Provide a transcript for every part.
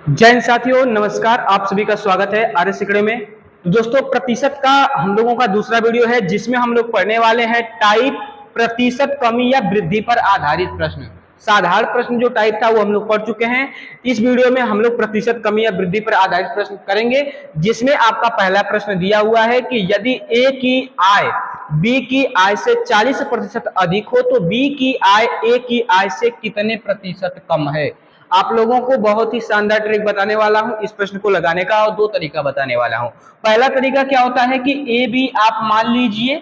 जय हिंद साथियों, नमस्कार। आप सभी का स्वागत है आरएस एकेडमी में। तो दोस्तों, प्रतिशत का हम लोगों का दूसरा वीडियो है जिसमें हम लोग पढ़ने वाले हैं टाइप प्रतिशत कमी या वृद्धि पर आधारित प्रश्न। साधारण प्रश्न जो टाइप था वो हम लोग पढ़ चुके हैं। इस वीडियो में हम लोग प्रतिशत कमी या वृद्धि पर आधारित प्रश्न करेंगे, जिसमें आपका पहला प्रश्न दिया हुआ है कि यदि ए की आय बी की आय से 40% अधिक हो तो बी की आय ए की आय से कितने प्रतिशत कम है। आप लोगों को बहुत ही शानदार ट्रिक बताने वाला हूं इस प्रश्न को लगाने का, और दो तरीका बताने वाला हूं। पहला तरीका क्या होता है कि ए बी आप मान लीजिए,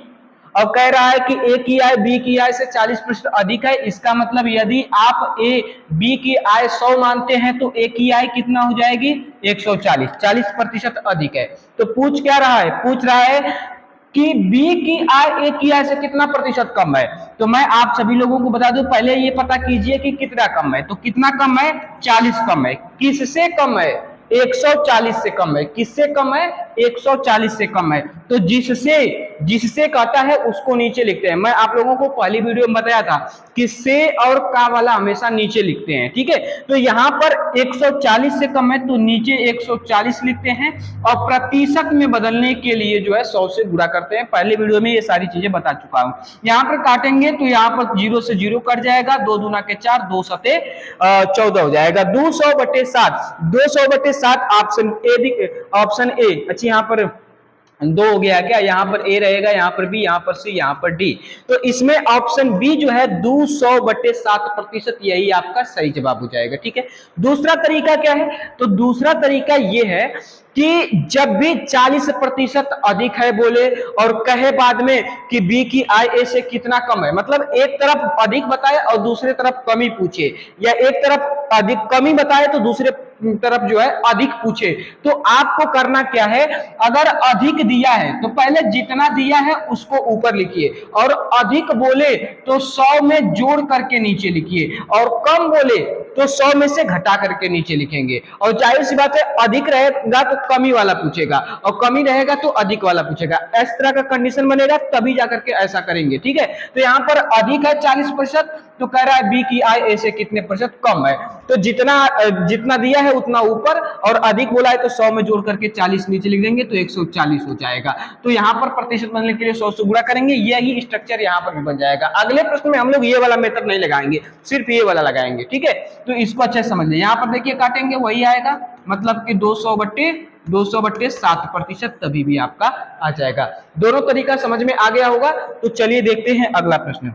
और कह रहा है कि ए की आय बी की आय से 40% अधिक है। इसका मतलब यदि आप ए बी की आय 100 मानते हैं तो ए की आय कितना हो जाएगी 140, 40% अधिक है। तो पूछ क्या रहा है, पूछ रहा है कि बी की आय ए की आय से कितना प्रतिशत कम है। तो मैं आप सभी लोगों को बता दूं, पहले ये पता कीजिए कि कितना कम है। तो कितना कम है, 40 कम है। किससे कम है, 140 से कम है। किससे कम है, 140 से कम है। तो जिससे जिससे कहता है उसको नीचे लिखते हैं। मैं आप लोगों को पहली वीडियो में बताया था कि से और का वाला हमेशा नीचे लिखते हैं, ठीक है। तो यहाँ पर 140 से कम है तो नीचे 140 लिखते हैं, और प्रतिशत में बदलने के लिए जो है 100 से गुणा करते हैं। पहले वीडियो में ये सारी चीजें बता चुका हूं। यहाँ पर काटेंगे तो यहाँ पर 0 से 0 कट जाएगा, 2 दूना के 4, 2 सते 14 हो जाएगा। 200/7, 200/7 ऑप्शन ए। अच्छा, यहाँ पर 2 हो गया क्या, यहाँ पर ए रहेगा, यहाँ पर बी, यहाँ पर सी, यहाँ पर डी। तो इसमें ऑप्शन बी जो है 200/7%, यही आपका सही जवाब हो जाएगा, ठीक है। दूसरा तरीका क्या है, तो दूसरा तरीका ये है कि जब भी 40% अधिक है बोले और कहे बाद में कि बी की आय ए से कितना कम है, मतलब एक तरफ अधिक बताए और दूसरे तरफ कमी पूछे, या एक तरफ अधिक कमी बताए तो दूसरे तरफ जो है अधिक पूछे, तो आपको करना क्या है, अगर अधिक दिया है तो पहले जितना दिया है उसको ऊपर लिखिए, और अधिक बोले तो 100 में जोड़ करके नीचे लिखिए, और कम बोले तो 100 में से घटा करके नीचे लिखेंगे। और जाहिर सी बात है, अधिक रहेगा तो कमी वाला पूछेगा, और कमी रहेगा तो अधिक वाला पूछेगा। इस तरह का कंडीशन बनेगा, तभी जाकर के ऐसा करेंगे, ठीक है। तो यहाँ पर अधिक है 40%, तो कह रहा है बी की आय ए से कितने प्रतिशत कम है। तो जितना दिया है उतना ऊपर, और अधिक बोला है तो 100 में जोड़ करके 40 नीचे लिख देंगे तो 140 हो जाएगा। तो यहाँ पर प्रतिशत बनने के लिए 100 से गुणा करेंगे, यही स्ट्रक्चर यहाँ पर भी बन जाएगा। अगले प्रश्न में हम लोग ये वाला मेथड नहीं लगाएंगे, सिर्फ ये वाला लगाएंगे, ठीक है। तो इसको अच्छे से समझ लें। यहाँ पर देखिए काटेंगे वही आएगा, मतलब कि 200/7%, तभी भी आपका आ जाएगा। दोनों तरीका समझ में आ गया होगा। तो चलिए देखते हैं अगला प्रश्न।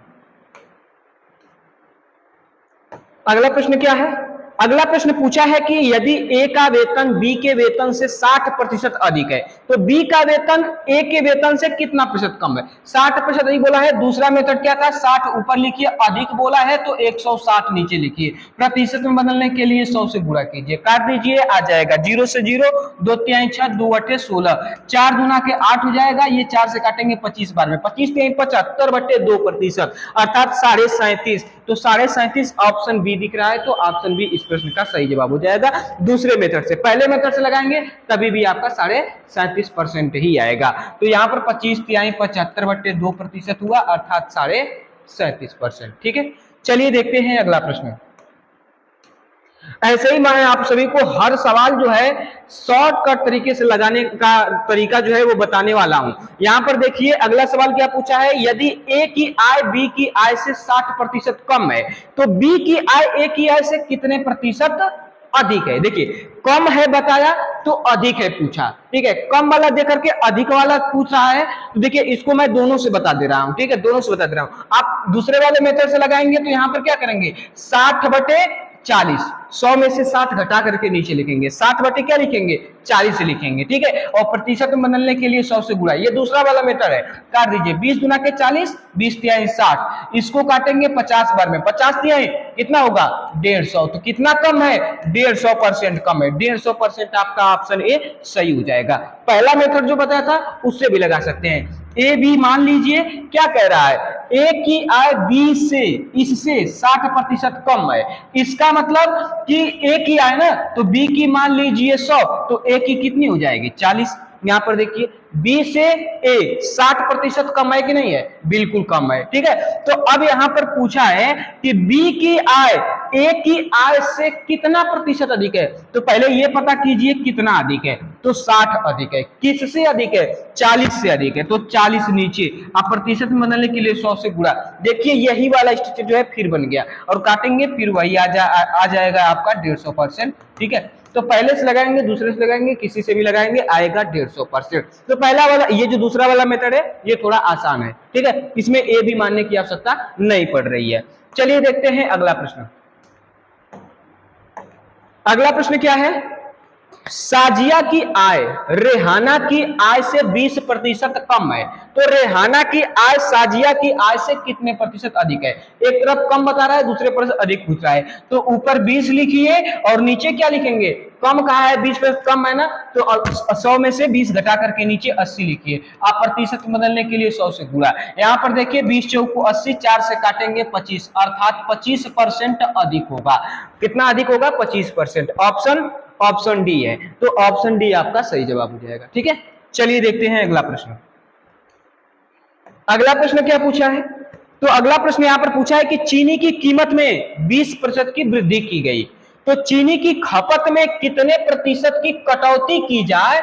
अगला प्रश्न क्या है, अगला प्रश्न पूछा है कि यदि ए का वेतन बी के वेतन से 60% अधिक है तो बी का वेतन ए के वेतन से कितना प्रतिशत कम है। 60% अधिक बोला है, दूसरा मेथड क्या था, 60 ऊपर लिखिए, अधिक बोला है तो 160 नीचे लिखिए। प्रतिशत में बदलने के लिए 100 से गुणा कीजिए, काट दीजिए, आ जाएगा 0 से 0, 2 तिहाई 6, 2 अठे 16, 4 दूना के 8 हो जाएगा। ये 4 से काटेंगे 25 बार में, 25 तिहाई 75/2%, अर्थात 37.5। तो 37.5 ऑप्शन बी दिख रहा है, तो ऑप्शन बी इस प्रश्न का सही जवाब हो जाएगा। दूसरे मेथड से, पहले मेथड से लगाएंगे तभी भी आपका 37.5% ही आएगा। तो यहाँ पर 25 तिहाई 75/2% हुआ, अर्थात 37.5%, ठीक है। चलिए देखते हैं अगला प्रश्न। ऐसे ही मैं आप सभी को हर सवाल जो है शॉर्टकट तरीके से लगाने का तरीका जो है वो बताने वाला हूं। यहां पर देखिए अगला सवाल क्या पूछा है, यदि ए की आय बी की आय से 60% कम है तो बी की आय ए की आय से कितने प्रतिशत अधिक है। देखिए कम है बताया तो अधिक है पूछा, ठीक है। कम वाला देकर के अधिक वाला पूछ रहा है, तो देखिए इसको मैं दोनों से बता दे रहा हूं, ठीक है, दोनों से बता दे रहा हूं। आप दूसरे वाले मेथड से लगाएंगे तो यहां पर क्या करेंगे, 60/40, 100 में से 60 घटा करके नीचे लिखेंगे, 60 बटे क्या लिखेंगे, 40 लिखेंगे, ठीक है। और प्रतिशत में बदलने के लिए 100 से गुणा, ये दूसरा वाला मेथड है। काट दीजिए, 20 दूना के 40, 20 तिहाई 60, इसको काटेंगे 50 बार में, 50 तिहाई कितना होगा 150। तो कितना कम है, 150% कम है। 150% आपका ऑप्शन ए सही हो जाएगा। पहला मेथड जो बताया था उससे भी लगा सकते हैं। ए बी मान लीजिए क्या कह रहा है, ए की आय बी से इससे 60% कम है। इसका मतलब कि ए की आय ना, तो बी की मान लीजिए 100, तो ए की कितनी हो जाएगी 40। यहाँ पर देखिए बी से ए 60% कम है कि नहीं है, बिल्कुल कम है। ठीक है, तो अब यहाँ पर पूछा है कि बी की आय ए की आय से कितना प्रतिशत अधिक है, तो पहले ये पता कीजिए कितना अधिक है, तो 60 अधिक है। किससे अधिक है, 40 से अधिक है, तो 40 नीचे। अब प्रतिशत में बदलने के लिए 100 से गुणा, देखिए यही वाला स्ट्रक्चर जो है फिर बन गया, और काटेंगे फिर वही आ जाएगा आपका 150%। ठीक है, तो पहले से लगाएंगे, दूसरे से लगाएंगे, किसी से भी लगाएंगे, आएगा 150%। तो पहला वाला, ये जो दूसरा वाला मेथड है ये थोड़ा आसान है। ठीक है, इसमें ए भी मानने की आवश्यकता नहीं पड़ रही है। चलिए देखते हैं अगला प्रश्न। अगला प्रश्न क्या है, साजिया की आय रेहाना की आय से 20% कम है, तो रेहाना की आय साजिया की आय से कितने प्रतिशत अधिक है। एक तरफ कम बता रहा है, दूसरे पर अधिक पूछ रहा है, तो ऊपर 20 लिखिए और नीचे क्या लिखेंगे, कम कहा है 20% कम है ना, तो 100 में से 20 घटा करके नीचे 80 लिखिए। आप प्रतिशत बदलने के लिए 100 से गुणा, यहाँ पर देखिए 20 चौक को 80, 4 से काटेंगे 25, अर्थात 25% अधिक होगा। कितना अधिक होगा, 25%। ऑप्शन डी है, तो ऑप्शन डी आपका सही जवाब हो जाएगा। ठीक है, चलिए देखते हैं अगला प्रश्न। अगला प्रश्न क्या पूछा है, तो अगला प्रश्न यहां पर पूछा है कि चीनी की कीमत में 20% की वृद्धि की गई, तो चीनी की खपत में कितने प्रतिशत की कटौती की जाए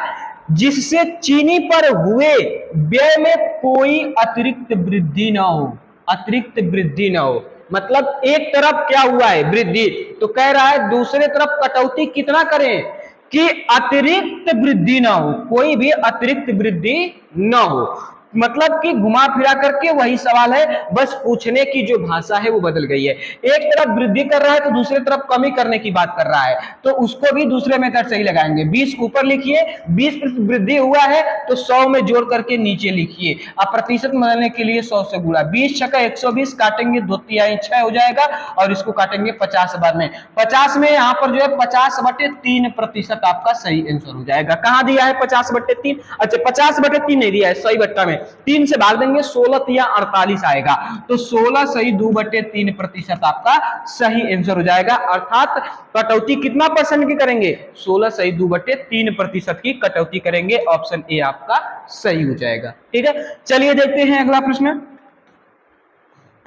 जिससे चीनी पर हुए व्यय में कोई अतिरिक्त वृद्धि ना हो। अतिरिक्त वृद्धि ना हो मतलब एक तरफ क्या हुआ है, वृद्धि, तो कह रहा है दूसरे तरफ कटौती कितना करें कि अतिरिक्त वृद्धि ना हो, कोई भी अतिरिक्त वृद्धि ना हो। मतलब कि घुमा फिरा करके वही सवाल है, बस पूछने की जो भाषा है वो बदल गई है। एक तरफ वृद्धि कर रहा है तो दूसरे तरफ कमी करने की बात कर रहा है, तो उसको भी दूसरे मेथड से ही लगाएंगे। 20 ऊपर लिखिए, 20% वृद्धि हुआ है तो 100 में जोड़ करके नीचे लिखिए। अब प्रतिशत बदलने के लिए 100 से गुणा, 20 छक्का 120, काटेंगे 2 तिहाई 6 हो जाएगा, और इसको काटेंगे 50 बार में। 50 में यहाँ पर जो है 50/3% आपका सही आंसर हो जाएगा। कहाँ दिया है 50/3, अच्छा 50/3 नहीं दिया है, सही बट्टा में 3 से भाग देंगे, 16 या 48 आएगा, तो 16 सही 2/3% आपका सही आंसर हो जाएगा। अर्थात कटौती कितना परसेंट की करेंगे, 16 सही 2/3% की कटौती करेंगे। ऑप्शन ए आपका सही हो जाएगा। ठीक है, चलिए देखते हैं अगला प्रश्न।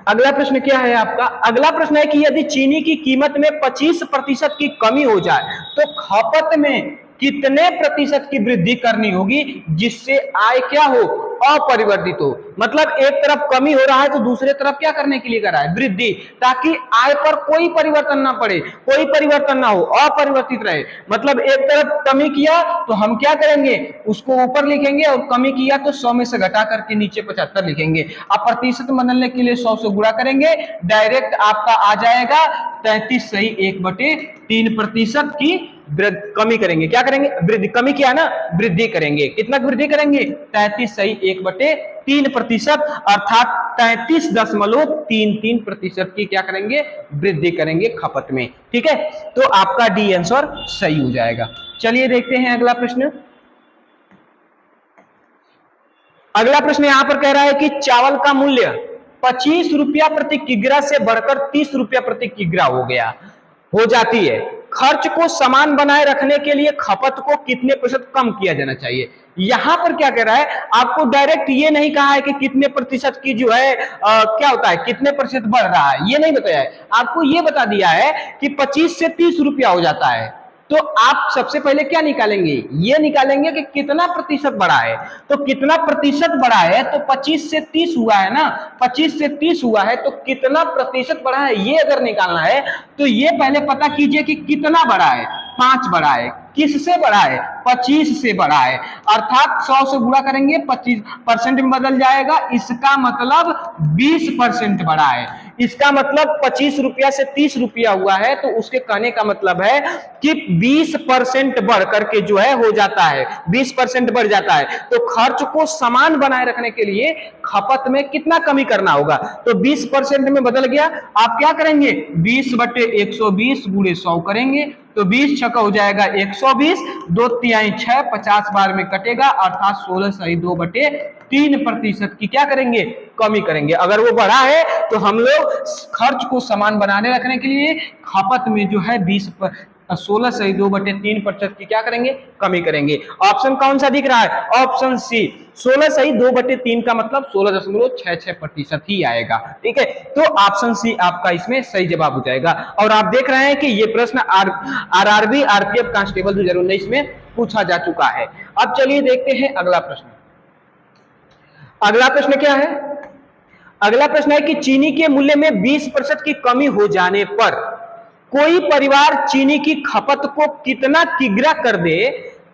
अगला प्रश्न क्या है आपका, अगला प्रश्न है कि यदि चीनी की कीमत में 25% की कमी हो जाए तो खपत में कितने प्रतिशत की वृद्धि करनी होगी जिससे आय क्या हो, अपरिवर्तित हो। मतलब एक तरफ कमी हो रहा है तो दूसरे तरफ क्या करने के लिए कर रहा है, वृद्धि, ताकि आय पर कोई परिवर्तन ना पड़े, कोई परिवर्तन ना हो, अपरिवर्तित रहे। मतलब एक तरफ कमी किया तो हम क्या करेंगे, उसको ऊपर लिखेंगे, और कमी किया तो 100 में से घटा करके नीचे 75 लिखेंगे। अब प्रतिशत बदलने के लिए 100 से गुणा करेंगे, डायरेक्ट आपका आ जाएगा 33 सही 1/3% की कमी करेंगे। क्या करेंगे, वृद्धि, कमी किया ना, वृद्धि करेंगे। कितना वृद्धि करेंगे, 33 सही 1/3%, अर्थात 33.33% की क्या करेंगे, वृद्धि करेंगे खपत में। ठीक है, तो आपका डी आंसर सही हो जाएगा। चलिए देखते हैं अगला प्रश्न। अगला प्रश्न यहां पर कह रहा है कि चावल का मूल्य 25 रुपया प्रति किग्रा से बढ़कर 30 रुपया प्रति किग्रा हो जाती है। खर्च को समान बनाए रखने के लिए खपत को कितने प्रतिशत कम किया जाना चाहिए। यहां पर क्या कह रहा है, आपको डायरेक्ट ये नहीं कहा है कि कितने प्रतिशत की जो है क्या होता है, कितने प्रतिशत बढ़ रहा है, ये नहीं बताया है। आपको ये बता दिया है कि 25 से 30 रुपया हो जाता है, तो आप सबसे पहले क्या निकालेंगे, ये निकालेंगे कि कितना प्रतिशत बढ़ा है। तो कितना प्रतिशत बढ़ा है, तो 25 से 30 हुआ है ना, 25 से 30 हुआ है तो कितना प्रतिशत बढ़ा है, ये अगर निकालना है तो ये पहले पता कीजिए कि कितना बढ़ा है। 5 बढ़ा है, किससे बढ़ा है, 25 से बढ़ा है, अर्थात 100 से गुणा करेंगे 25% में बदल जाएगा, इसका मतलब 20% बढ़ा है। इसका मतलब 25 रुपया से 30 रुपया हुआ है, तो उसके कहने का मतलब है कि 20% बढ़ करके जो है हो जाता है, 20% बढ़ जाता है। तो खर्च को समान बनाए रखने के लिए खपत में कितना कमी करना होगा, तो 20% में बदल गया। आप क्या करेंगे, 20/120 गुणे 100 करेंगे, तो 20 छक्का हो जाएगा 120, 2 तिहाई 6, 50 बार में कटेगा, अर्थात 16 सही 2/3% की क्या करेंगे, कमी करेंगे। अगर वो बढ़ा है तो हम लोग खर्च को समान बनाने रखने के लिए खपत में जो है 16 सही 2/3% की क्या करेंगे, कमी करेंगे। ऑप्शन कौन सा दिख रहा है, ऑप्शन सी 16 सही 2/3 का मतलब 16.66% ही आएगा। ठीक है, तो ऑप्शन सी आपका इसमें सही जवाब हो जाएगा। और आप देख रहे हैं कि ये प्रश्न आरआरबी आरपीएफ कांस्टेबल 2019 में पूछा जा चुका है। अब चलिए देखते हैं अगला प्रश्न। अगला प्रश्न क्या है, अगला प्रश्न है कि चीनी के मूल्य में 20% की कमी हो जाने पर कोई परिवार चीनी की खपत को कितना तिगुना कर दे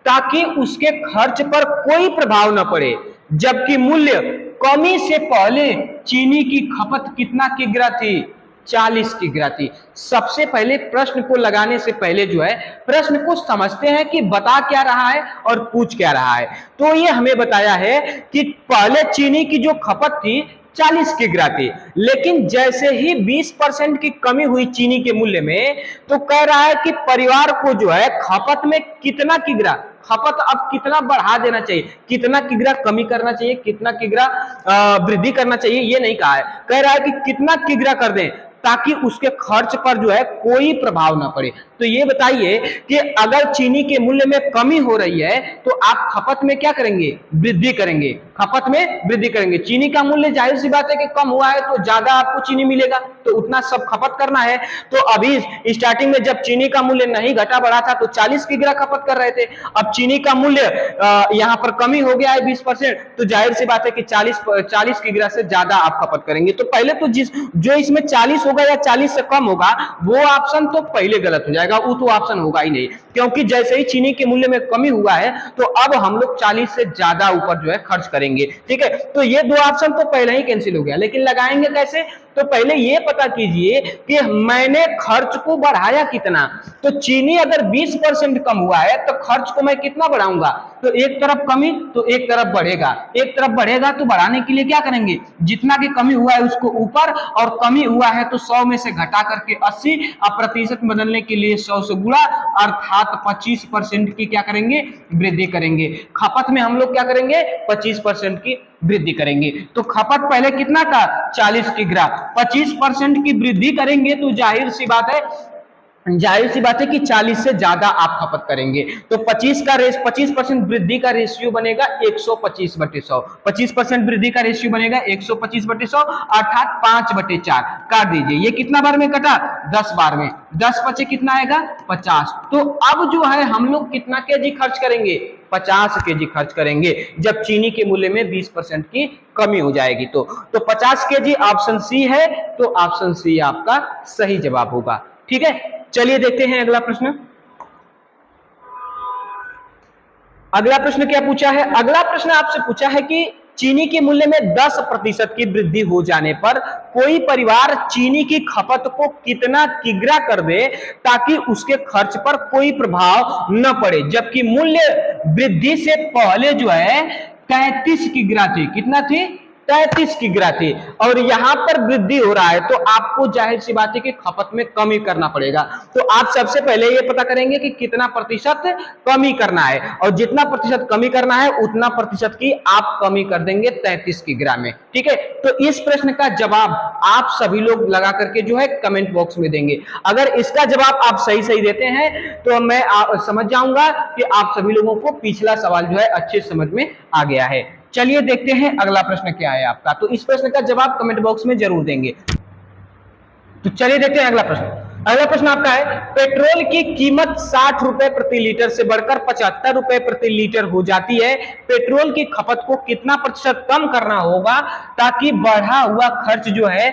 ताकि उसके खर्च पर कोई प्रभाव न पड़े, जबकि मूल्य कमी से पहले चीनी की खपत कितना किग्रा थी, 40 किग्रा थी। सबसे पहले प्रश्न को लगाने से पहले जो है प्रश्न को समझते हैं कि बता क्या रहा है और पूछ क्या रहा है। तो ये हमें बताया है कि पहले चीनी की जो खपत थी 40 किग्रा थी, लेकिन जैसे ही 20% की कमी हुई चीनी के मूल्य में, तो कह रहा है कि परिवार को जो है खपत में कितना किग्रा, खपत अब कितना बढ़ा देना चाहिए, कितना किग्रा कमी करना चाहिए, कितना किग्रा वृद्धि करना चाहिए, ये नहीं कहा है। कह रहा है कि कितना किग्रा कर दें ताकि उसके खर्च पर जो है कोई प्रभाव ना पड़े। तो ये बताइए कि अगर चीनी के मूल्य में कमी हो रही है तो आप खपत में क्या करेंगे, वृद्धि करेंगे, खपत में वृद्धि करेंगे। चीनी का मूल्य जाहिर सी बात है कि कम हुआ है तो ज्यादा आपको चीनी मिलेगा, तो उतना सब खपत करना है। तो अभी स्टार्टिंग में जब चीनी का मूल्य नहीं घटा बढ़ा था तो 40 किग्रा खपत कर रहे थे। अब चीनी का मूल्य यहाँ पर कमी हो गया है 20%, तो जाहिर सी बात है कि 40 किग्रा से ज्यादा आप खपत करेंगे। तो पहले तो जो इसमें 40 होगा या 40 से कम होगा वो ऑप्शन तो पहले गलत हो जाएगा, वो तो ऑप्शन होगा ही नहीं, क्योंकि जैसे ही चीनी के मूल्य में कमी हुआ है तो अब हम लोग 40 से ज्यादा ऊपर जो है खर्च करेंगे। ठीक है, तो ये दो ऑप्शन तो पहले ही कैंसिल हो गया, लेकिन लगाएंगे कैसे, तो पहले ये पता कीजिए कि मैंने खर्च को बढ़ाया कितना। तो चीनी अगर 20% कम हुआ है तो खर्च को मैं कितना बढ़ाऊंगा, तो एक तरफ कमी तो एक तरफ बढ़ेगा, एक तरफ बढ़ेगा तो बढ़ाने के लिए क्या करेंगे, जितना की कमी हुआ है उसको ऊपर, और कमी हुआ है तो 100 में से घटा करके 80, अब प्रतिशत बदलने के लिए 100 से गुणा, अर्थात 25% की क्या करेंगे, वृद्धि करेंगे। खपत में हम लोग क्या करेंगे, 25% की वृद्धि करेंगे। तो खपत पहले कितना था, 40 किग्रा, 25% की वृद्धि करेंगे तो जाहिर सी बात है कि 40 से ज्यादा आप खपत करेंगे। तो 25% वृद्धि का रेशियो बनेगा 125/100, 25% वृद्धि का रेशियो बनेगा 125/100, अर्थात 5/4 काट दीजिए। ये कितना बार में कटा, 10 बार में, 10 बचे कितना आएगा, 50। तो अब जो है हम लोग कितना केजी खर्च करेंगे, 50 केजी खर्च करेंगे जब चीनी के मूल्य में 20% की कमी हो जाएगी। तो 50 केजी ऑप्शन सी है, तो ऑप्शन सी आपका सही जवाब होगा। ठीक है, चलिए देखते हैं अगला प्रश्न। अगला प्रश्न क्या पूछा है, अगला प्रश्न आपसे पूछा है कि चीनी के मूल्य में 10% की वृद्धि हो जाने पर कोई परिवार चीनी की खपत को कितना किग्रा कर दे ताकि उसके खर्च पर कोई प्रभाव न पड़े, जबकि मूल्य वृद्धि से पहले जो है 33 किग्रा थी, कितना थी, 33 किग्रा थी, और यहां पर वृद्धि हो रहा है तो आपको जाहिर सी बात है कि खपत में कमी करना पड़ेगा। तो आप सबसे पहले ये पता करेंगे कि कितना प्रतिशत कमी करना है, और जितना प्रतिशत कमी करना है उतना प्रतिशत की आप कमी कर देंगे 33 किग्रा में। ठीक है, तो इस प्रश्न का जवाब आप सभी लोग लगा करके जो है कमेंट बॉक्स में देंगे। अगर इसका जवाब आप सही देते हैं तो मैं समझ जाऊंगा कि आप सभी लोगों को पिछला सवाल जो है अच्छे समझ में आ गया है। चलिए देखते हैं अगला प्रश्न क्या है आपका, तो इस प्रश्न का जवाब कमेंट बॉक्स में जरूर देंगे। तो चलिए देखते हैं अगला प्रश्न। अगला प्रश्न आपका है, पेट्रोल की कीमत 60 रुपए प्रति लीटर से बढ़कर 75 रुपए प्रति लीटर हो जाती है, पेट्रोल की खपत को कितना प्रतिशत कम करना होगा ताकि बढ़ा हुआ खर्च जो है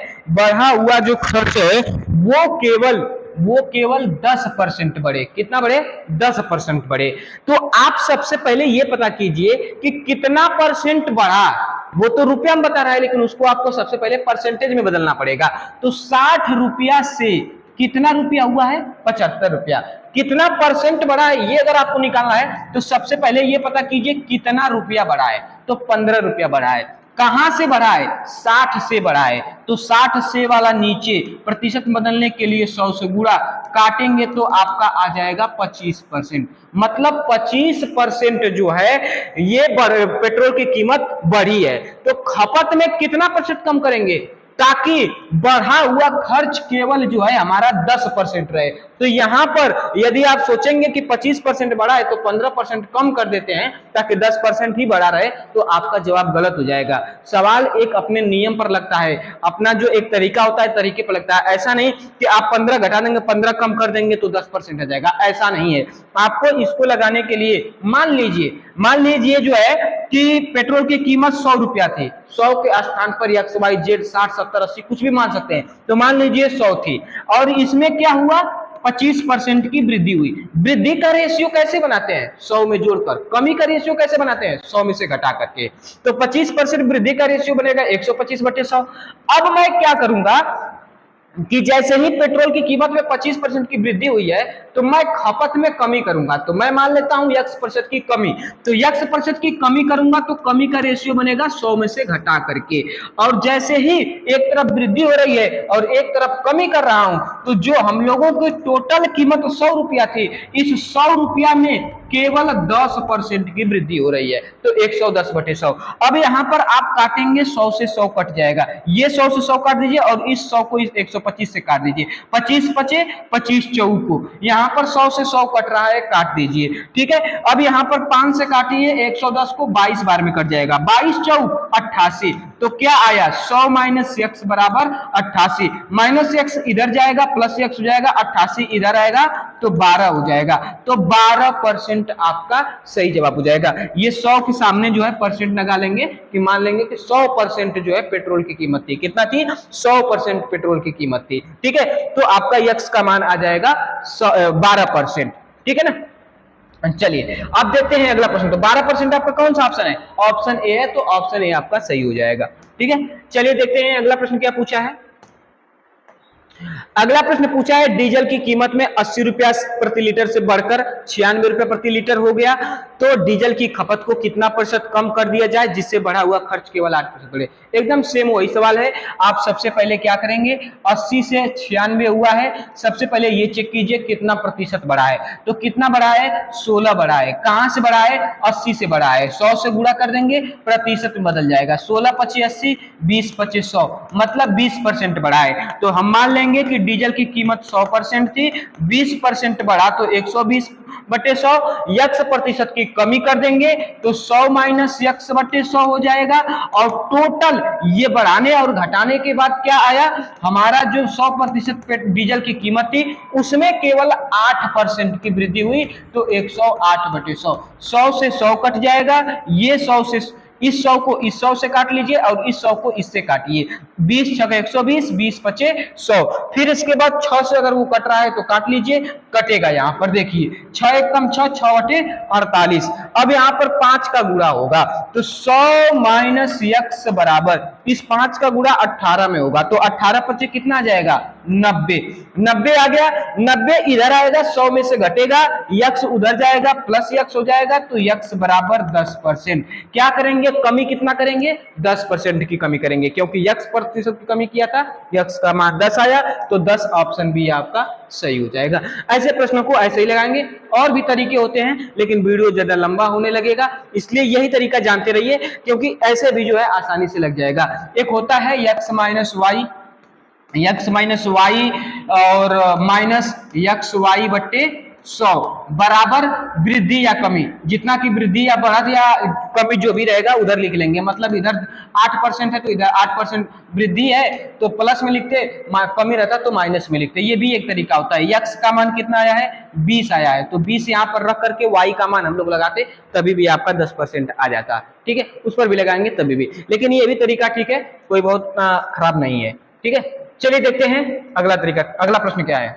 वो केवल 10% बढ़े, कितना बढ़े, 10% बढ़े। तो आप सबसे पहले ये पता कीजिए कि कितना परसेंट बढ़ा, वो तो रुपया में बता रहा है लेकिन उसको आपको सबसे पहले परसेंटेज में बदलना पड़ेगा। तो 60 रुपया से कितना रुपया हुआ है, 75 रुपया, कितना परसेंट बढ़ा है ये अगर आपको निकालना है तो सबसे पहले ये पता कीजिए कितना रुपया बढ़ा है, तो 15 रुपया बढ़ा है। कहां से बढ़ा है, 60 से बढ़ा है, तो 60 से वाला नीचे प्रतिशत बदलने के लिए 100 से गुणा काटेंगे तो आपका आ जाएगा 25%, मतलब 25% जो है ये पेट्रोल की कीमत बढ़ी है। तो खपत में कितना प्रतिशत कम करेंगे ताकि बढ़ा हुआ खर्च केवल जो है हमारा 10% रहे। तो यहाँ पर यदि आप सोचेंगे कि 25% बढ़ा है तो 15% कम कर देते हैं ताकि 10% ही बढ़ा रहे, तो आपका जवाब गलत हो जाएगा। सवाल एक अपने नियम पर लगता है, अपना जो एक तरीका होता है तरीके पर लगता है। ऐसा नहीं कि आप 15 घटा देंगे 15 कम कर देंगे तो 10% आ जाएगा, ऐसा नहीं है। आपको इसको लगाने के लिए मान लीजिए जो है कि पेट्रोल की कीमत 100 रुपया थी, 100 के स्थान पर एक्स वाई जेड 60 70 80 कुछ भी मान सकते हैं, तो मान लीजिए 100 थी और इसमें क्या हुआ 25% की वृद्धि हुई। वृद्धि का रेशियो कैसे बनाते हैं 100 में जोड़कर, कमी का रेशियो कैसे बनाते हैं 100 में से घटा करके, तो 25% वृद्धि का रेशियो बनेगा 125/100। अब मैं क्या करूंगा कि जैसे ही पेट्रोल की कीमत में 25% की वृद्धि हुई है तो मैं खपत में कमी करूंगा, तो मैं मान लेता हूं x% की कमी, तो x% की कमी करूंगा तो कमी का रेशियो बनेगा 100 में से घटा करके। और जैसे ही एक तरफ वृद्धि हो रही है और एक तरफ कमी कर रहा हूं, तो जो हम लोगों की टोटल कीमत 100 रुपया थी, इस 100 रुपया में केवल 10% की वृद्धि हो रही है, तो 110/100। अब यहां पर आप काटेंगे 100 से 100 कट जाएगा, ये 100 से 100 काट दीजिए और इस 100 को इस 125 से काट दीजिए, 25 पचे 25 चौको, यहां पर 100 से 100 कट रहा है, काट दीजिए। ठीक है, अब यहां पर 5 से काटिए 110 को 22 बार में कट जाएगा, 22 चौक 88, तो क्या आया 100 माइनस x बराबर 88, माइनस x इधर जाएगा प्लस x हो जाएगा, 88 इधर आएगा तो 12 हो जाएगा, तो 12% आपका सही जवाब हो जाएगा। ये 100 के सामने जो है परसेंट लगा लेंगे कि मान लेंगे कि 100% जो है पेट्रोल की कीमत थी, कितना थी 100% पेट्रोल की कीमत थी। ठीक है, तो आपका x का मान आ जाएगा 12%। ठीक है ना, चलिए अब देखते हैं अगला प्रश्न। तो 12% आपका कौन सा ऑप्शन है, ऑप्शन ए है, तो ऑप्शन ए आपका सही हो जाएगा। ठीक है, चलिए देखते हैं अगला प्रश्न क्या पूछा है। अगला प्रश्न पूछा है डीजल की कीमत में 80 रुपया प्रति लीटर से बढ़कर 96 रुपया प्रति लीटर हो गया, तो डीजल की खपत को कितना प्रतिशत कम कर दिया जाए जिससे बढ़ा हुआ खर्च केवल 8% बढ़े। एकदम सेम वही सवाल है। आप सबसे पहले क्या करेंगे, 80 से 96 हुआ है, सबसे पहले ये चेक कीजिए कितना प्रतिशत बढ़ा है, तो कितना बढ़ा है 16 बढ़ा है। कहां से बढ़ा है 80 से बढ़ा है, 100 से गुणा कर देंगे प्रतिशत में बदल जाएगा, 16 पचे 80 20 पचे 100 मतलब 20% बढ़ा है। तो हम मान लेंगे कि डीजल की कीमत 100% थी, 20% बढ़ा तो 120/100, यक्स प्रतिशत की कमी कर देंगे तो 100 माइनस यक्स/100 हो जाएगा। और टोटल ये बढ़ाने और घटाने के बाद क्या आया, हमारा जो 100% डीजल की कीमत थी उसमें केवल 8% की वृद्धि हुई, तो 108/100, 100 से 100 कट जाएगा, ये 100 से इस 100 को इस 100 से काट लीजिए और इस 100 को इससे काटिए, 20 छक 120, 20 पचे 100, फिर इसके बाद 6 से अगर वो कट रहा है तो काट लीजिए, कटेगा यहाँ पर देखिए 6 एक कम 6, 6/48। अब यहाँ पर 5 का गुणा होगा तो 100 माइनस यक्स बराबर इस 5 का गुणा 18 में होगा, तो 18 पचे कितना आ जाएगा 90, 90 आ गया, 90 इधर आएगा 100 में से घटेगा, यक्स उधर जाएगा प्लस यक्स हो जाएगा, तो यक्स बराबर 10%। क्या करेंगे, कमी कितना करेंगे 10% की कमी करेंगे, क्योंकि यक्स प्रतिशत की कमी किया था, यक्स का मान 10 आया, तो 10 ऑप्शन बी आपका सही हो जाएगा। ऐसे प्रश्नों को ऐसे ही लगाएंगे, और भी तरीके होते हैं लेकिन वीडियो ज्यादा लंबा होने लगेगा, इसलिए यही तरीका जानते रहिए क्योंकि ऐसे भी जो है आसानी से लग जाएगा। एक होता है x माइनस वाई और माइनस एक्स वाई बट्टे 100 बराबर वृद्धि या कमी, जितना की वृद्धि या बढ़त या कमी जो भी रहेगा उधर लिख लेंगे, मतलब इधर 8% है तो इधर 8% वृद्धि है तो प्लस में लिखते, कमी रहता तो माइनस में लिखते, ये भी एक तरीका होता है। x का मान कितना आया है 20 आया है, तो 20 यहाँ पर रख करके y का मान हम लोग लगाते तभी भी आपका 10% आ जाता। ठीक है, उस पर भी लगाएंगे तभी भी, लेकिन ये भी तरीका ठीक है, कोई बहुत खराब नहीं है। ठीक है, चलिए देखते हैं अगला तरीका। अगला प्रश्न क्या है,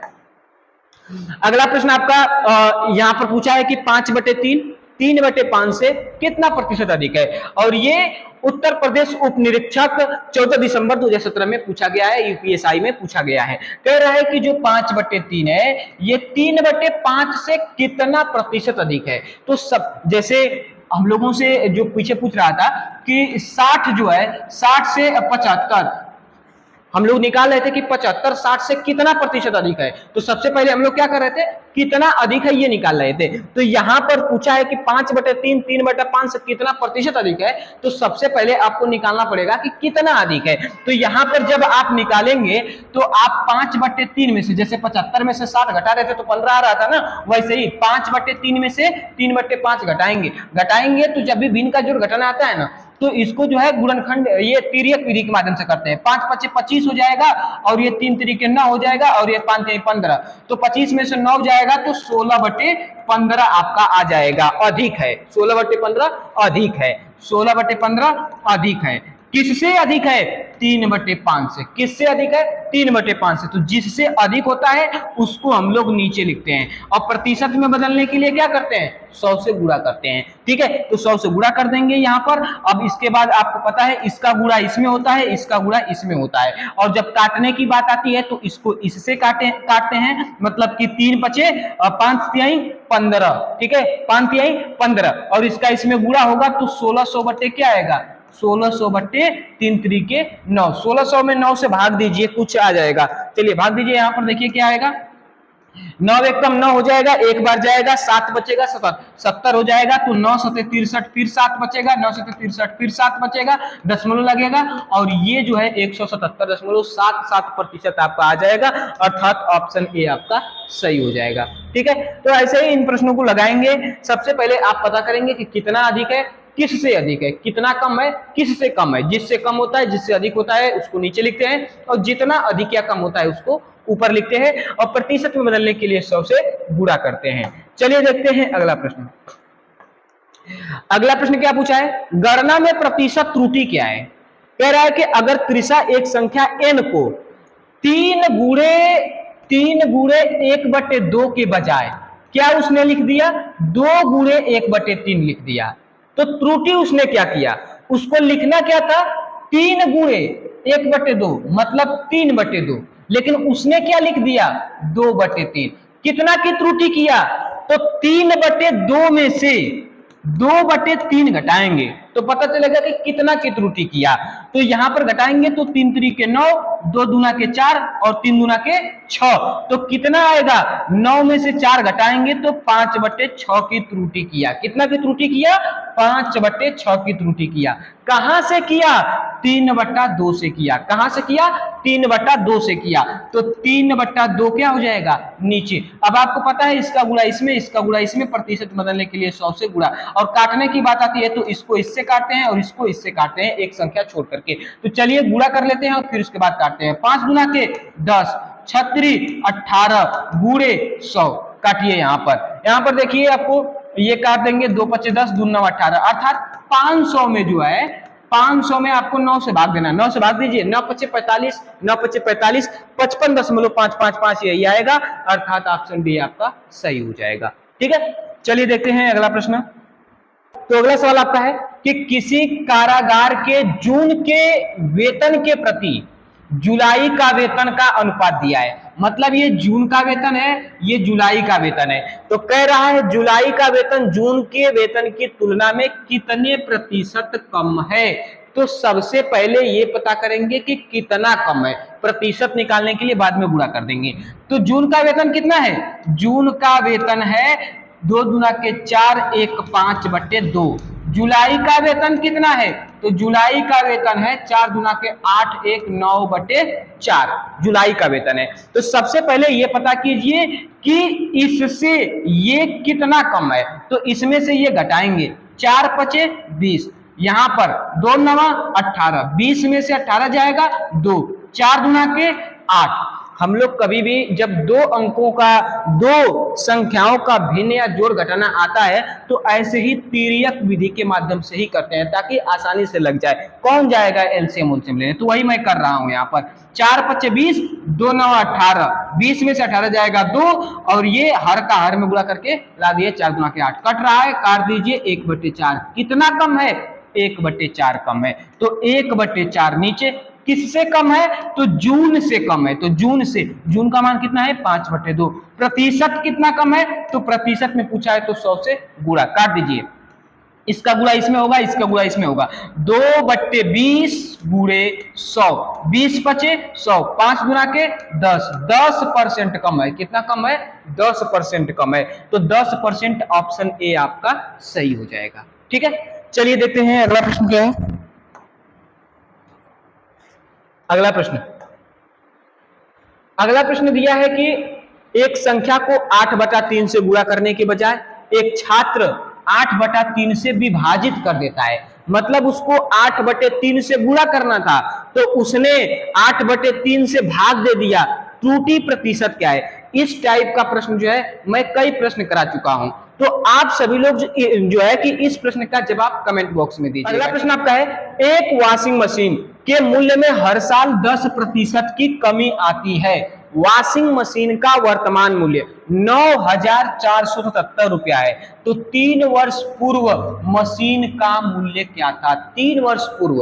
अगला प्रश्न आपका यहाँ पर पूछा है कि 5/3 3/5 से कितना प्रतिशत अधिक है, और ये उत्तर प्रदेश उप निरीक्षक 14 दिसंबर 2017 में पूछा गया है, यूपीएसआई में पूछा गया है। कह रहा है कि जो 5/3 है ये 3/5 से कितना प्रतिशत अधिक है। तो सब जैसे हम लोगों से जो पीछे पूछ रहा था कि 60 जो है 60 से 75, हम लोग निकाल रहे थे कि 75 60 से कितना प्रतिशत अधिक है। तो सबसे पहले हम लोग क्या कर रहे थे, कितना अधिक है ये निकाल रहे थे। तो यहां पर पूछा है कि 5/3 3/5 से कितना प्रतिशत अधिक है, तो सबसे पहले आपको निकालना पड़ेगा कि कितना अधिक है। तो यहां पर जब आप निकालेंगे तो आप 5/3 में से, जैसे 75 में से 60 घटा रहे थे तो 15 आ रहा था ना, वैसे ही 5/3 में से 3/5 घटाएंगे तो जब भी भिन्न का जोड़ घटाना आता है ना, तो इसको जो है गुणनखंड ये तिर्यक विधि के माध्यम से करते हैं। 5×5 = 25 हो जाएगा, और ये 3×3 = 9 हो जाएगा, और ये 5×3 = 15। तो 25 में से 9 जाएगा तो 16/15 आपका आ जाएगा, अधिक है। 16/15 अधिक है, 16/15 अधिक है। किससे अधिक है? 3/5 से। किससे अधिक है? 3/5 से। तो जिससे अधिक होता है उसको हम लोग नीचे लिखते हैं, और प्रतिशत में बदलने के लिए क्या करते हैं? 100 से गुणा करते हैं। ठीक है, तो 100 से गुणा कर देंगे यहाँ पर। अब इसके बाद आपको पता है इसका गुणा इसमें होता है, इसका गुणा इसमें होता है, और जब काटने की बात आती है तो इसको इससे काटते हैं, मतलब कि 3 बचे 5 तिहाई 15। ठीक है, 5 तिहाई 15, और इसका इसमें गुणा होगा तो 1600 बटे क्या आएगा? 1600 बटे 3×3 = 9। 1600 में 9 से भाग दीजिए, कुछ आ जाएगा। चलिए भाग दीजिए, यहाँ पर देखिए क्या आएगा। 9 × 1 = 9 हो जाएगा, एक बार जाएगा, 7 बचेगा, 70 हो जाएगा। तो 9 × 7 = 63, फिर 7 बचेगा, 9 × 7 = 63, फिर 7 बचेगा, दशमलव लगेगा, और ये जो है 177.77% आपका आ जाएगा, अर्थात ऑप्शन ए आपका सही हो जाएगा। ठीक है, तो ऐसे ही इन प्रश्नों को लगाएंगे। सबसे पहले आप पता करेंगे कि कितना अधिक है, किससे अधिक है, कितना कम है, किससे कम है। जिससे कम होता है, जिससे अधिक होता है उसको नीचे लिखते हैं, और जितना अधिक या कम होता है उसको ऊपर लिखते हैं, और प्रतिशत में बदलने के लिए 100 से गुणा करते हैं। चलिए देखते हैं अगला प्रश्न। अगला प्रश्न क्या पूछा है? गणना में प्रतिशत त्रुटि क्या है? कह रहा है कि अगर त्रिशा एक संख्या n को 3 गुणे 1/2 के बजाय क्या उसने लिख दिया? 2 गुणे 1/3 लिख दिया। तो त्रुटि उसने क्या किया? उसको लिखना क्या था? 3 गुणे 1/2 मतलब 3/2, लेकिन उसने क्या लिख दिया? 2/3। कितना की त्रुटि किया? तो 3/2 में से 2/3 घटाएंगे तो पता चलेगा कि कितना की त्रुटि किया। तो यहां पर घटाएंगे तो 3×3 = 9, 2 दूना के 4, और 3 दूना के 6। तो कितना आएगा? 9 में से 4 घटाएंगे तो 5/6 की त्रुटि किया। कितना की त्रुटि किया? 5/6 की त्रुटि किया। कहां से किया? 3/2 से किया। कहां से किया? 3/2 से किया। तो 3/2 क्या हो जाएगा? नीचे। अब आपको पता है इसका गुणा इसमें, इसका गुणा इसमें, प्रतिशत बदलने के लिए 100 से गुणा, और काटने की बात आती है तो इसको इससे काटते हैं और इसको इससे काटते हैं, एक संख्या छोड़ करके। तो चलिए गुणा कर लेते हैं और फिर उसके बाद काटते हैं। 5 दूना के 10, 36 18 गुणे 100 काटिए। यहाँ पर देखिए आपको ये काट देंगे, 2 × 5 = 10, 2 × 9 = 18, अर्थात 500 में जो है 500 में आपको 9 से भाग देना। 9 से भाग दीजिए, 9 × 5 = 45, 9 × 5 = 45, 55.555 यही आएगा, अर्थात ऑप्शन बी आपका सही हो जाएगा। ठीक है, चलिए देखते हैं अगला प्रश्न। तो अगला सवाल आपका है कि किसी कारागार के जून के वेतन के प्रति जुलाई का वेतन का अनुपात दिया है। मतलब ये जून का वेतन है, ये जुलाई का वेतन है। तो कह रहा है जुलाई का वेतन जून के वेतन की तुलना में कितने प्रतिशत कम है। तो सबसे पहले ये पता करेंगे कि कितना कम है, प्रतिशत निकालने के लिए बाद में गुणा कर देंगे। तो जून का वेतन कितना है? जून का वेतन है 2 दूना के 4, 1 5/2। जुलाई का वेतन कितना है? तो जुलाई का वेतन है 4 दूना के 8, 1 9/4 जुलाई का वेतन है। तो सबसे पहले ये पता कीजिए कि इससे ये कितना कम है। तो इसमें से ये घटाएंगे, 4 × 5 = 20, यहाँ पर 2 × 9 = 18, 20 में से 18 जाएगा 2, 4 दूना के 8। हम लोग कभी भी जब दो अंकों का, दो संख्याओं का भिन्न या जोड़ घटाना आता है तो ऐसे ही तिर्यक विधि के माध्यम से ही करते हैं, ताकि आसानी से लग जाए। कौन जाएगा एलसीएम उलसीएम लेने? तो वही मैं कर रहा हूं यहाँ पर। 4 × 5 = 20, 2 × 9 = 18, 20 में से 18 जाएगा 2, और ये हर का हर में गुणा करके ला दिए, 4 दूना के 8 कट रहा है, काट दीजिए 1/4। कितना कम है? 1/4 कम है। तो 1/4 नीचे। किससे कम है? तो जून से कम है। तो जून से, जून का मान कितना है? 5/2। प्रतिशत कितना कम है? तो प्रतिशत में पूछा है तो 100 से गुणा, काट दीजिए। इसका गुणा इसमें होगा, इसका गुणा इसमें होगा। 2/20 गुणे 100, 20 बचे 100, 5 गुना के 10, 10% कम है। कितना कम है? 10% कम है। तो 10% ऑप्शन ए आपका सही हो जाएगा। ठीक है, चलिए देखते हैं अगला प्रश्न क्या है। अगला प्रश्न दिया है कि एक संख्या को 8/3 से गुणा करने के बजाय एक छात्र 8/3 से विभाजित कर देता है। मतलब उसको 8/3 से गुणा करना था तो उसने 8/3 से भाग दे दिया। त्रुटि प्रतिशत क्या है? इस टाइप का प्रश्न जो है मैं कई प्रश्न करा चुका हूं, तो आप सभी लोग जो है कि इस प्रश्न का जवाब कमेंट बॉक्स में दीजिए। अगला प्रश्न आपका है, एक वॉशिंग मशीन के मूल्य में हर साल 10% की कमी आती है। वॉशिंग मशीन का वर्तमान मूल्य 9,477 रुपया है। तो 3 वर्ष पूर्व मशीन का मूल्य क्या था? 3 वर्ष पूर्व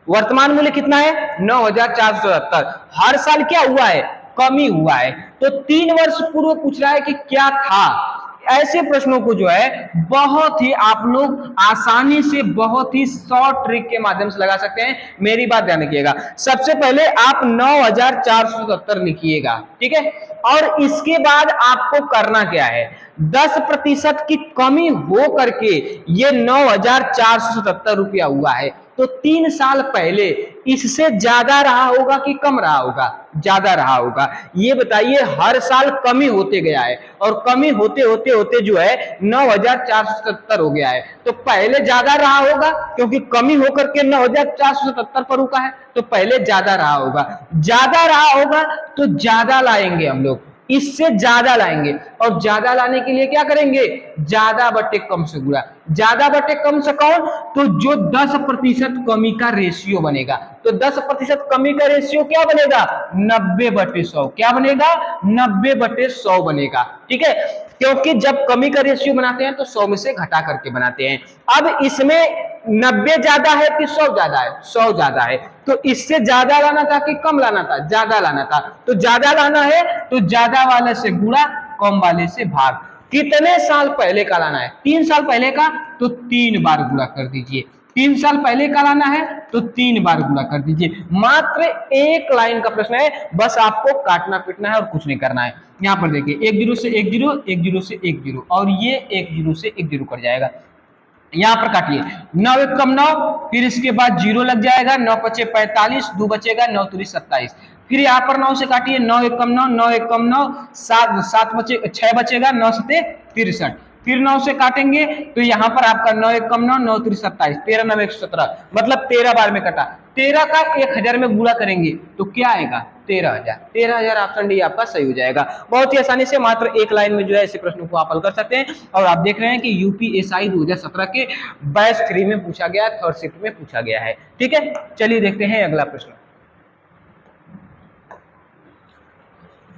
वर्तमान मूल्य कितना है? 9,477। हर साल क्या हुआ है? कमी हुआ है। तो 3 वर्ष पूर्व पूछ रहा है कि क्या था। ऐसे प्रश्नों को जो है बहुत ही आप लोग आसानी से बहुत ही शॉर्ट ट्रिक के माध्यम से लगा सकते हैं। मेरी बात ध्यान रखिएगा। सबसे पहले आप 9,477 लिखिएगा, ठीक है, और इसके बाद आपको करना क्या है? 10% की कमी हो करके ये 9,477 रुपया हुआ है। तो 3 साल पहले इससे ज्यादा रहा होगा कि कम रहा होगा? ज्यादा रहा होगा। ये बताइए, हर साल कमी होते गया है और कमी होते होते होते जो है 9,477 हो गया है। तो पहले ज्यादा रहा होगा क्योंकि कमी होकर के 9,477 पर रुका है, तो पहले ज्यादा रहा होगा। ज्यादा रहा होगा तो ज्यादा लाएंगे हम लोग, इससे ज्यादा लाएंगे, और ज्यादा लाने के लिए क्या करेंगे? ज्यादा बटे कम से गुणा। ज्यादा बटे कम से कौन? तो जो 10% कमी का रेशियो बनेगा। तो 10% कमी का रेशियो क्या बनेगा? 90/100। क्या बनेगा? 90/100 बनेगा। ठीक है, क्योंकि जब कमी का रेशियो बनाते हैं तो 100 में से घटा करके बनाते हैं। अब इसमें 90 ज्यादा है कि 100 ज्यादा है? 100 ज्यादा है। तो इससे ज्यादा लाना था कि कम लाना था? ज्यादा लाना था। तो ज्यादा लाना है तो ज्यादा वाले से गुणा, कम वाले से भाग। कितने साल पहले का लाना है? 3 साल पहले का, तो 3 बार गुणा कर दीजिए। 3 साल पहले का लाना है तो 3 बार गुणा कर दीजिए। मात्र एक लाइन का प्रश्न है, बस आपको काटना पीटना है और कुछ नहीं करना है। यहाँ पर देखिए, 1 0 से 1 0, 1 0 से 1 0, और ये 1 0 से 1 0 कट जाएगा। यहां पर काटिए, 9 1 कम 9, फिर इसके बाद 0 लग जाएगा, 9 बचे 45, 2 बचेगा, 9 3 27। फिर यहाँ पर 9 से काटिए, 9 1 कम 9, 9 1 कम 9, 7 बचे 6 बचेगा, 9 7 63। फिर 9 से काटेंगे तो यहाँ पर आपका 9 1 कम 9, 9 3 27, 13 9 117, मतलब 13 बार में कटा। 13 का 1000 में गुणा करेंगे तो क्या आएगा? 13,000। 13,000 ऑप्शन डी आपका सही हो जाएगा। बहुत ही आसानी से मात्र एक लाइन में जो है ऐसे प्रश्नों को आप हल कर सकते हैं। और आप देख रहे हैं कि यूपीएसआई 2017 के बैच 3 में पूछा गया, थर्ड शिफ्ट में पूछा गया है। ठीक है, चलिए देखते हैं अगला प्रश्न।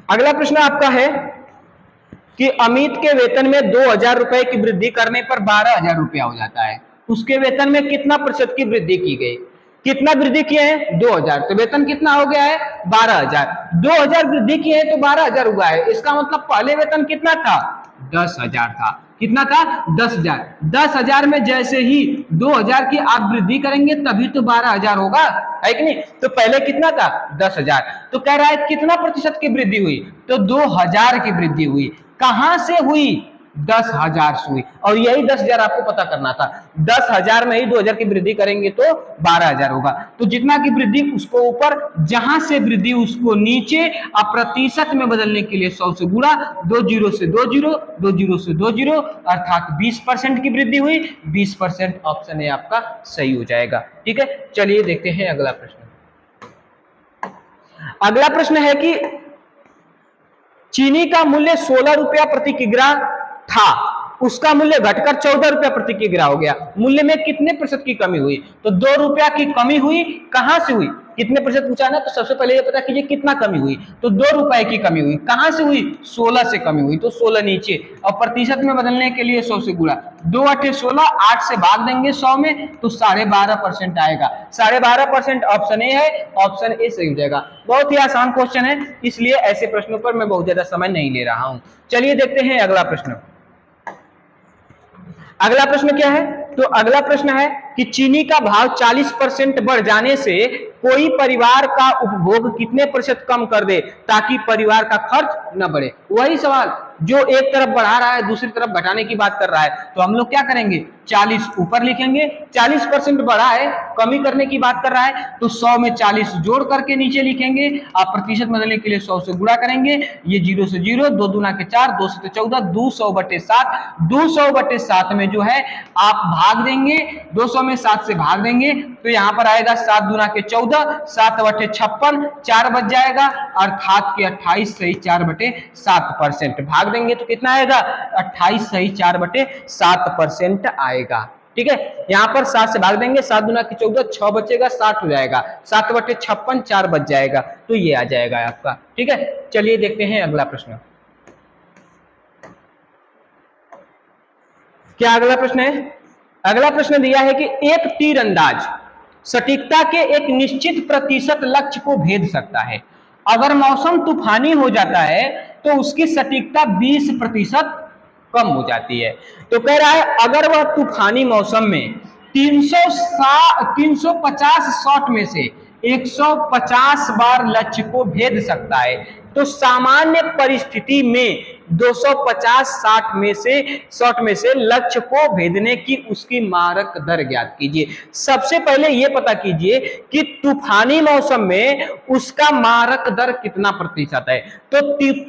अगला प्रश्न आपका है कि अमित के वेतन में 2,000 रुपए की वृद्धि करने पर 12,000 रुपया हो जाता है। उसके वेतन में कितना प्रतिशत की वृद्धि की गई? कितना वृद्धि किए हैं? 2,000। तो वेतन कितना हो गया है? 12,000। 2,000 वृद्धि किए हैं तो 12,000 हुआ है। इसका मतलब पहले वेतन कितना था? 10,000 था। कितना था? 10,000। 10,000 में जैसे ही 2,000 की आप वृद्धि करेंगे तभी तो 12,000 होगा, है कि नहीं? तो पहले कितना था? 10,000। तो कह रहा है कितना प्रतिशत की वृद्धि हुई? तो 2,000 की वृद्धि हुई। कहां से हुई? 10,000 से हुई। और यही 10,000 आपको पता करना था। 10,000 में ही 2,000 की वृद्धि करेंगे तो 12,000 होगा। तो जितना की वृद्धि उसको ऊपर, जहां से वृद्धि उसको नीचे, अब प्रतिशत में बदलने के लिए 100 से गुणा, 2 0 से 2 0, 2 0 से 2 0, अर्थात 20% की वृद्धि हुई। 20% ऑप्शन ए आपका सही हो जाएगा। ठीक है, चलिए देखते हैं अगला प्रश्न। अगला प्रश्न है कि चीनी का मूल्य 16 रुपया प्रति किग्रा था, उसका मूल्य घटकर 14 रुपया प्रति किग्रा हो गया। मूल्य में कितने प्रतिशत की कमी हुई? तो 2 रुपया की कमी हुई। कहां से हुई? कितने प्रतिशत पूछा ना, तो सबसे पहले ये पता कीजिए कितना कमी हुई। तो 2 रुपए की कमी हुई। कहां से हुई? 16 से कमी हुई, तो 16 नीचे, और प्रतिशत में बदलने के लिए 100 से गुणा। 2 8 16, 8 से भाग देंगे 100 में तो 12.5% आएगा। 12.5% ऑप्शन ए है। ऑप्शन ए सही हो जाएगा। बहुत ही आसान क्वेश्चन है, इसलिए ऐसे प्रश्नों पर मैं बहुत ज्यादा समय नहीं ले रहा हूं। चलिए देखते हैं अगला प्रश्न। अगला प्रश्न क्या है? तो अगला प्रश्न है कि चीनी का भाव 40% बढ़ जाने से कोई परिवार का उपभोग कितने प्रतिशत कम कर दे ताकि परिवार का खर्च न बढ़े। वही सवाल जो एक तरफ बढ़ा रहा है दूसरी तरफ घटाने की बात कर रहा है, तो हम लोग क्या करेंगे 40 ऊपर लिखेंगे, 40% बढ़ा है कमी करने की बात कर रहा है तो 100 में 40 जोड़ करके नीचे लिखेंगे। आप प्रतिशत बदलने के लिए 100 से गुणा करेंगे, ये 0 से 0, 2 दूना के 4, 2 से 14, 200/7, 200/7 में जो है आप भाग देंगे, 200 में 7 से भाग देंगे तो यहाँ पर आएगा 7 दूना के 14, 7/56, 4 बच जाएगा अर्थात कि 28 सही 4/7% भाग देंगे तो कितना आएगा 28 सही 4/7% आएगा। ठीक है, यहां पर 7 से भाग देंगे, 7 दूना की 14, 6 बचेगा 60 हो जाएगा, 7/56, 4 बच जाएगा तो ये आ जाएगा आपका। ठीक है, चलिए देखते हैं अगला प्रश्न। क्या अगला प्रश्न है? अगला प्रश्न दिया है कि एक तीरंदाज सटीकता के एक निश्चित प्रतिशत लक्ष्य को भेद सकता है, अगर मौसम तूफानी हो जाता है तो उसकी सटीकता 20% कम हो जाती है। तो कह रहा है अगर वह तूफानी मौसम में 350 शॉट में से 150 बार लक्ष्य को भेद सकता है तो सामान्य परिस्थिति में 250 शॉट में से लक्ष्य को भेदने की उसकी मारक दर ज्ञात कीजिए। सबसे पहले यह पता कीजिए कि तूफानी मौसम में उसका मारक दर कितना प्रतिशत है। तो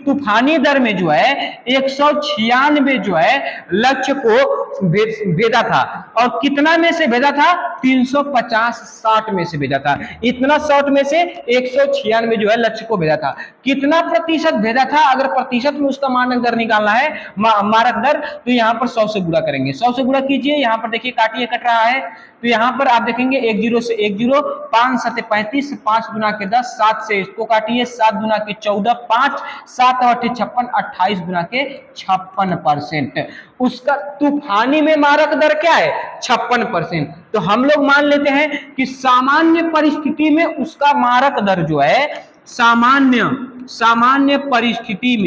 तूफानी दर में जो है 196 जो है लक्ष्य को भेदा था और कितना में से भेजा था 350 शॉट में से भेजा था। इतना शॉट में से 196 जो है लक्ष्य को भेजा था। कितना प्रतिशत भेजा था? अगर प्रतिशत में उसका मानक दर निकालना है मारक दर तो यहाँ पर 100 से गुणा करेंगे। 100 से गुणा कीजिए, यहाँ पर देखिए काटिए कट रहा है तो यहाँ पर आप देखेंगे 1 0 से 1 0, 5 7 35, 5 गुना के 10, 7 से इसको काटिए, 7 गुना के 14, 5, 7 8 56, 28 गुना के 56%। उसका तूफानी में मारक दर क्या है 56%। तो हम लोग मान लेते हैं कि सामान्य परिस्थिति में उसका मारक दर जो है सामान्य परिस्थिति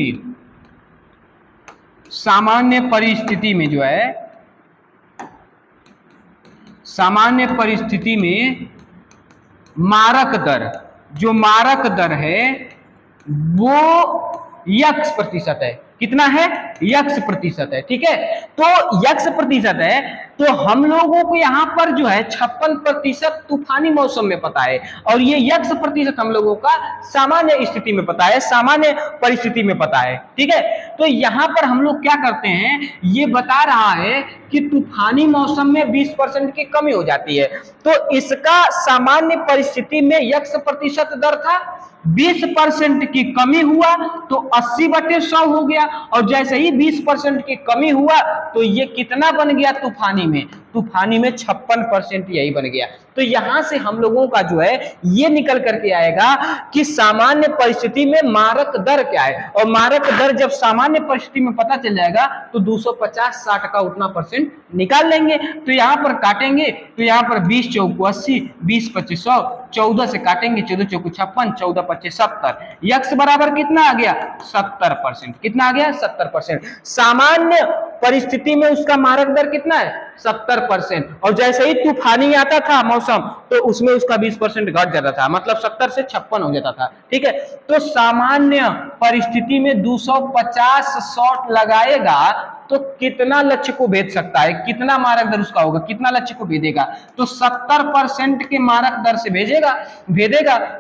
में मारक दर है वो x% है। कितना है? x% है। ठीक है, तो x% है तो हम लोगों को यहाँ पर जो है 56% तूफानी मौसम में पता है और ये x% हम लोगों का सामान्य स्थिति में पता है, सामान्य परिस्थिति में पता है। ठीक है, तो यहाँ पर हम लोग क्या करते हैं, ये बता रहा है कि तूफानी मौसम में 20% की कमी हो जाती है तो इसका सामान्य परिस्थिति में x% दर था, 20% की कमी हुआ तो 80/100 हो गया और जैसे ही 20% की कमी हुआ तो ये कितना बन गया तूफानी में 56% यही बन गया। तो यहां से हम लोगों का जो है ये निकल करके आएगा कि सामान्य परिस्थिति में मारक दर क्या है और मारक दर जब सामान्य परिस्थिति में पता चल जाएगा तो 250 60 का उतना परसेंट निकाल लेंगे। तो यहाँ पर काटेंगे तो यहाँ पर 20 चौको 80, 20 25 100, 14 से काटेंगे 14 चौको 56, 14 25 70, यक्स बराबर कितना आ गया 70%। कितना आ गया 70%। सामान्य परिस्थिति में उसका मारक दर कितना है 70% और जैसे ही तूफानी आता था मौसम तो उसमें उसका 20% घट जाता था, मतलब 70 से 56 हो जाता था। ठीक है, तो सामान्य परिस्थिति में 250 शॉट लगाएगा तो कितना लक्ष्य को भेद सकता है, कितना मारक दर उसका होगा, कितना लक्ष्य को भेदेगा तो 70% के मारक दर से भेदेगा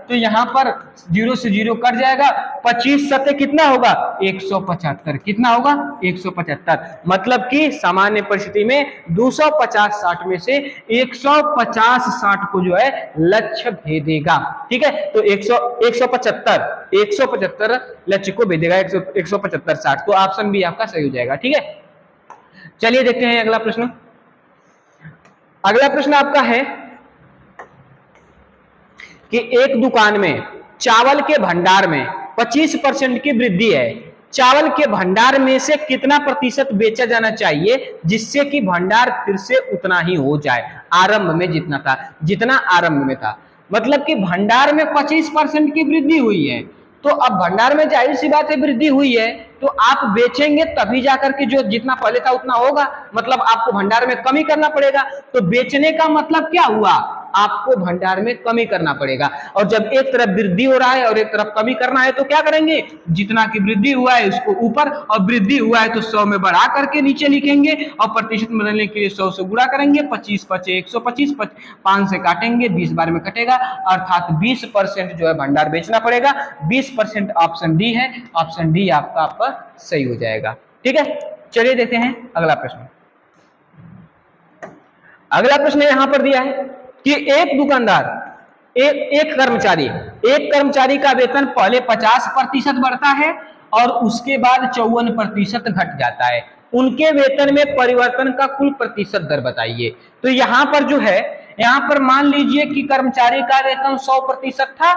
तो यहाँ पर 0 से 0 कट जाएगा, 25 सते कितना होगा 175। कितना होगा 175, मतलब कि सामान्य परिस्थिति में 250 60 में से 150 60 को जो है लक्ष्य भेदेगा। ठीक है, तो 175 लक्ष्य को भेदेगा, 175 60, तो ऑप्शन बी आपका सही हो जाएगा। ठीक है, चलिए देखते हैं अगला प्रश्न। अगला प्रश्न आपका है कि एक दुकान में चावल के भंडार में 25% की वृद्धि है, चावल के भंडार में से कितना प्रतिशत बेचा जाना चाहिए जिससे कि भंडार फिर से उतना ही हो जाए आरंभ में जितना आरंभ में था। मतलब कि भंडार में 25% की वृद्धि हुई है तो अब भंडार में जाहिर सी बात है वृद्धि हुई है, तो आप बेचेंगे तभी जाकर के जो जितना पहले था उतना होगा, मतलब आपको भंडार में कमी करना पड़ेगा। तो बेचने का मतलब क्या हुआ, आपको भंडार में कमी करना पड़ेगा। और जब एक तरफ वृद्धि हो रहा है और एक तरफ कमी करना है, तो क्या करेंगे, जितना की वृद्धि हुआ है उसको ऊपर, और वृद्धि हुआ है तो 100 में बढ़ा करके नीचे लिखेंगे, और प्रतिशत बदलने के लिए 100 से गुणा करेंगे, 25 पचे 125, 5 से काटेंगे, 20 बार में कटेगा, अर्थात 20% जो है भंडार बेचना पड़ेगा। 20% ऑप्शन डी है, ऑप्शन डी आपका सही हो जाएगा। ठीक है, चलिए देखते हैं अगला प्रश्न। अगला प्रश्न यहां पर दिया है कि एक दुकानदार, एक कर्मचारी का वेतन पहले 50% बढ़ता है और उसके बाद 54% घट जाता है। उनके वेतन में परिवर्तन का कुल प्रतिशत दर बताइए। तो यहां पर जो है, यहां पर मान लीजिए कि कर्मचारी का वेतन 100% था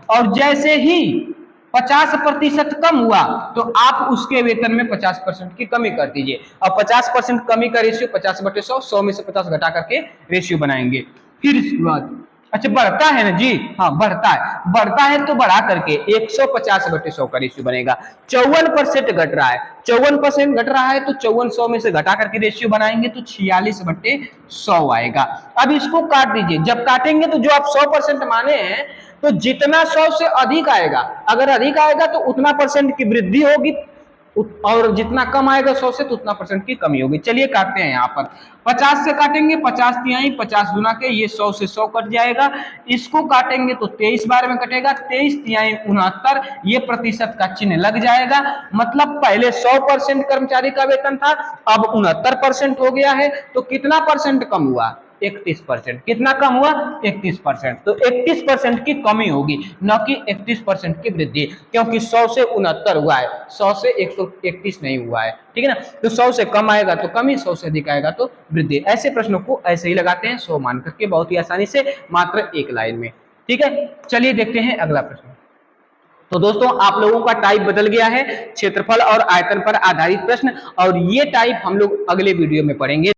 और जैसे ही 50% कम हुआ तो आप उसके वेतन में 50% की कमी कर दीजिए। और 50% कमी का रेशियो 50/100, 100 में से 50 घटा करके रेशियो बनाएंगे। फिर इसके बाद अच्छा बढ़ता है ना जी, हाँ बढ़ता है तो बढ़ा करके 150/100 का रेशियो बनेगा। 54% घट रहा है, 54% घट रहा है तो 54 100 में से घटा करके रेशियो बनाएंगे तो 46/100 आएगा। अब इसको काट दीजिए, जब काटेंगे तो जो आप 100% माने हैं, तो जितना 100 से अधिक आएगा, अगर अधिक आएगा तो उतना परसेंट की वृद्धि होगी, और जितना कम आएगा 100 से तो उतना परसेंट की कमी होगी। चलिए काटते हैं, यहाँ पर 50 से काटेंगे, 50 तिहाई 50 गुना के, ये 100 से 100 कट जाएगा। इसको काटेंगे तो 23 बार में कटेगा, 23 तिहाई 69, ये प्रतिशत का चिन्ह लग जाएगा। मतलब पहले 100% कर्मचारी का वेतन था, अब 69% हो गया है, तो कितना परसेंट कम हुआ, 31%। कितना कम हुआ, 31%। तो 31% की कमी होगी, न कि 31% की वृद्धि, क्योंकि 100 से 69 हुआ है, 100 से 131 नहीं हुआ है। ठीक है ना, तो 100 से कम आएगा तो कमी, 100 से अधिक आएगा तो वृद्धि। ऐसे प्रश्नों को ऐसे ही लगाते हैं 100 मान करके, बहुत ही आसानी से, मात्र एक लाइन में। ठीक है, चलिए देखते हैं अगला प्रश्न। तो दोस्तों आप लोगों का टाइप बदल गया है, क्षेत्रफल और आयतन पर आधारित प्रश्न, और ये टाइप हम लोग अगले वीडियो में पढ़ेंगे।